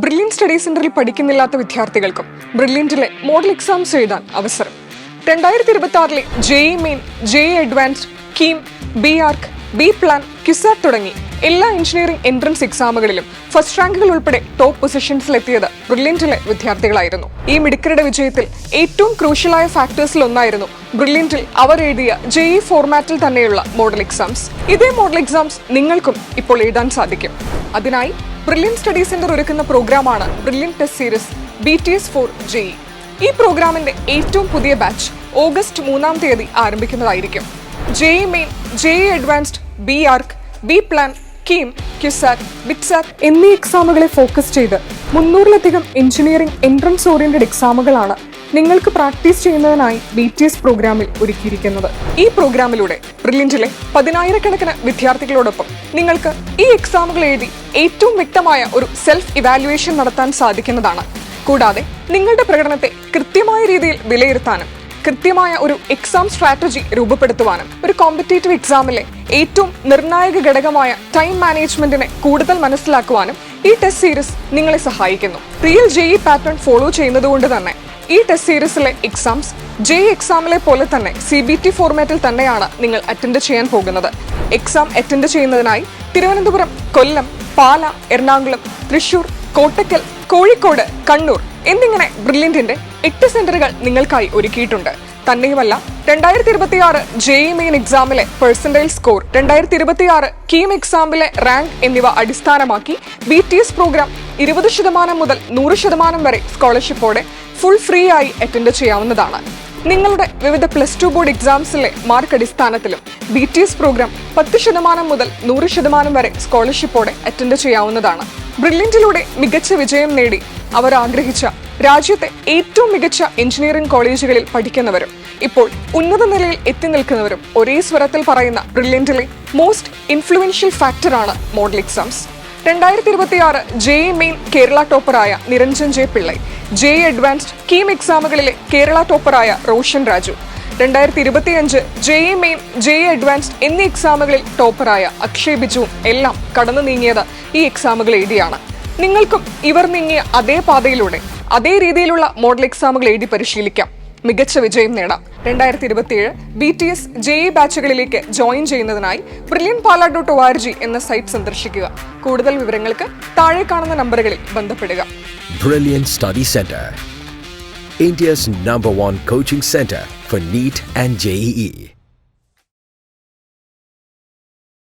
Brilliant study സെന്ററിൽ പഠിക്കുന്നില്ലാത്ത വിദ്യാർത്ഥികൾക്കും ബ്രില്യൻറ്റിലെ model exams എഴുതാൻ അവസരം. 2026 JEE main, JEE advanced, KEAM, B arch, B plan, CUSAT തുടങ്ങി എല്ലാ എഞ്ചിനീയറിംഗ് എൻട്രൻസ് എക്സാമുകളിലും ഫസ്റ്റ് റാങ്കുകൾ ഉൾപ്പെടെ ടോപ്പ് പൊസിഷൻസിലെത്തിയത് ബ്രില്യൻറ്റിലെ വിദ്യാർത്ഥികളായിരുന്നു. ഈ മിടുക്കരുടെ വിജയത്തിൽ ഏറ്റവും ക്രൂഷ്യലായ ഫാക്ടേഴ്സിൽ ഒന്നായിരുന്നു ബ്രില്യൻറ്റിൽ അവർ എഴുതിയ ജെഇ ഫോർമാറ്റിൽ തന്നെയുള്ള മോഡൽ എക്സാംസ്. ഇതേ മോഡൽ എക്സാംസ് നിങ്ങൾക്കും ഇപ്പോൾ എഴുതാൻ സാധിക്കും. അതിനായി ബ്രില്യൻ സ്റ്റഡി സെന്റർ ഒരുക്കുന്ന പ്രോഗ്രാമാണ് Brilliant test series BTS for JEE. ഈ പ്രോഗ്രാമിന്റെ ഏറ്റവും പുതിയ ബാച്ച് ഓഗസ്റ്റ് 3 ആരംഭിക്കുന്നതായിരിക്കും. JEE main, JEE advanced, B arch, B plan, KEAM, CUSAT, BITSAT എന്നീ എക്സാമുകളെ ഫോക്കസ് ചെയ്ത് 300-ലധികം എഞ്ചിനീയറിംഗ് എൻട്രൻസ് ഓറിയന്റഡ് എക്സാമുകളാണ് നിങ്ങൾക്ക് പ്രാക്ടീസ് ചെയ്യുന്നതിനായി BTS പ്രോഗ്രാമിൽ ഒരുക്കിയിരിക്കുന്നത്. ഈ പ്രോഗ്രാമിലൂടെ ബ്രില്യൻറ്റിലെ 10,000-കണക്കിന് വിദ്യാർത്ഥികളോടൊപ്പം നിങ്ങൾക്ക് ഈ എക്സാമുകൾ എഴുതി ഏറ്റവും വ്യക്തമായ ഒരു സെൽഫ് ഇവാലുവേഷൻ നടത്താൻ സാധിക്കുന്നതാണ്. കൂടാതെ നിങ്ങളുടെ പ്രകടനത്തെ കൃത്യമായ രീതിയിൽ വിലയിരുത്താനും കൃത്യമായ ഒരു എക്സാം സ്ട്രാറ്റജി രൂപപ്പെടുത്തുവാനും ഒരു കോമ്പറ്റേറ്റീവ് എക്സാമിലെ ഏറ്റവും നിർണായക ഘടകമായ ടൈം മാനേജ്മെന്റിനെ കൂടുതൽ മനസ്സിലാക്കുവാനും ഈ ടെസ്റ്റ് സീരീസ് നിങ്ങളെ സഹായിക്കുന്നു. റിയൽ ജെഇ പാറ്റേൺ ഫോളോ ചെയ്യുന്നതുകൊണ്ട് തന്നെ ഈ ടെസ്റ്റ് സീരീസിലെ എക്സാംസ് ജെഇ എക്സാമിലെ പോലെ തന്നെ CBT ഫോർമാറ്റിൽ തന്നെയാണ് നിങ്ങൾ അറ്റൻഡ് ചെയ്യാൻ പോകുന്നത്. എക്സാം അറ്റൻഡ് ചെയ്യുന്നതിനായി തിരുവനന്തപുരം, കൊല്ലം, പാല, എറണാകുളം, തൃശൂർ, കോട്ടക്കൽ, കോഴിക്കോട്, കണ്ണൂർ എന്നിങ്ങനെ ബ്രില്യൻറ്റിന്റെ 8 സെന്ററുകൾ നിങ്ങൾക്കായി ഒരുക്കിയിട്ടുണ്ട്. തന്നെയുമല്ല 2026 ജെഇ മെയിൻ എക്സാമിലെ പെർസെന്റൈൽ സ്കോർ, 2026 കീം എക്സാമിലെ റാങ്ക് എന്നിവ അടിസ്ഥാനമാക്കി BTS പ്രോഗ്രാം 20% മുതൽ 100% വരെ സ്കോളർഷിപ്പോടെ ഫുൾ ഫ്രീ ആയി അറ്റൻഡ് ചെയ്യാവുന്നതാണ്. നിങ്ങളുടെ വിവിധ +2 ബോർഡ് എക്സാംസിലെ മാർക്ക് അടിസ്ഥാനത്തിലും BTS പ്രോഗ്രാം 10% മുതൽ 100% വരെ സ്കോളർഷിപ്പോടെ അറ്റൻഡ് ചെയ്യാവുന്നതാണ്. ബ്രില്യൻറ്റിലൂടെ മികച്ച വിജയം നേടി അവർ ആഗ്രഹിച്ച രാജ്യത്തെ ഏറ്റവും മികച്ച എഞ്ചിനീയറിംഗ് കോളേജുകളിൽ പഠിക്കുന്നവരും ഇപ്പോൾ ഉന്നത നിലയിൽ എത്തി നിൽക്കുന്നവരും ഒരേ സ്വരത്തിൽ പറയുന്ന ബ്രില്യൻറ്റിലെ മോസ്റ്റ് ഇൻഫ്ലുവൻഷ്യൽ ഫാക്ടറാണ് model exams. 2026 JEE main Kerala ടോപ്പറായ Niranjan J Pillai, JEE advanced, KEAM എക്സാമുകളിലെ കേരള ടോപ്പറായ Roshan Raju, 2025 JEE main, JEE advanced എന്നീ എക്സാമുകളിൽ ടോപ്പറായ അക്ഷയ് ബിജുവും എല്ലാം കടന്നു നീങ്ങിയത് ഈ എക്സാമുകൾ എഴുതിയാണ്. നിങ്ങൾക്കും ഇവർ നീങ്ങിയ അതേ പാതയിലൂടെ അതേ രീതിയിലുള്ള മോഡൽ എക്സാമുകൾ എഴുതി പരിശീലിക്കാം, മികച്ച വിജയം നേടാം. 2027 BTS ജെഇ ബാച്ചുകളിലേക്ക് ജോയിൻ ചെയ്യുന്നതിനായി brilliantpala.org എന്ന സൈറ്റ് സന്ദർശിക്കുക. കൂടുതൽ വിവരങ്ങൾക്ക് താഴെ കാണുന്ന നമ്പറുകളിൽ ബന്ധപ്പെടുക. Brilliant Study Center, India's #1 coaching center for NEET and JEE.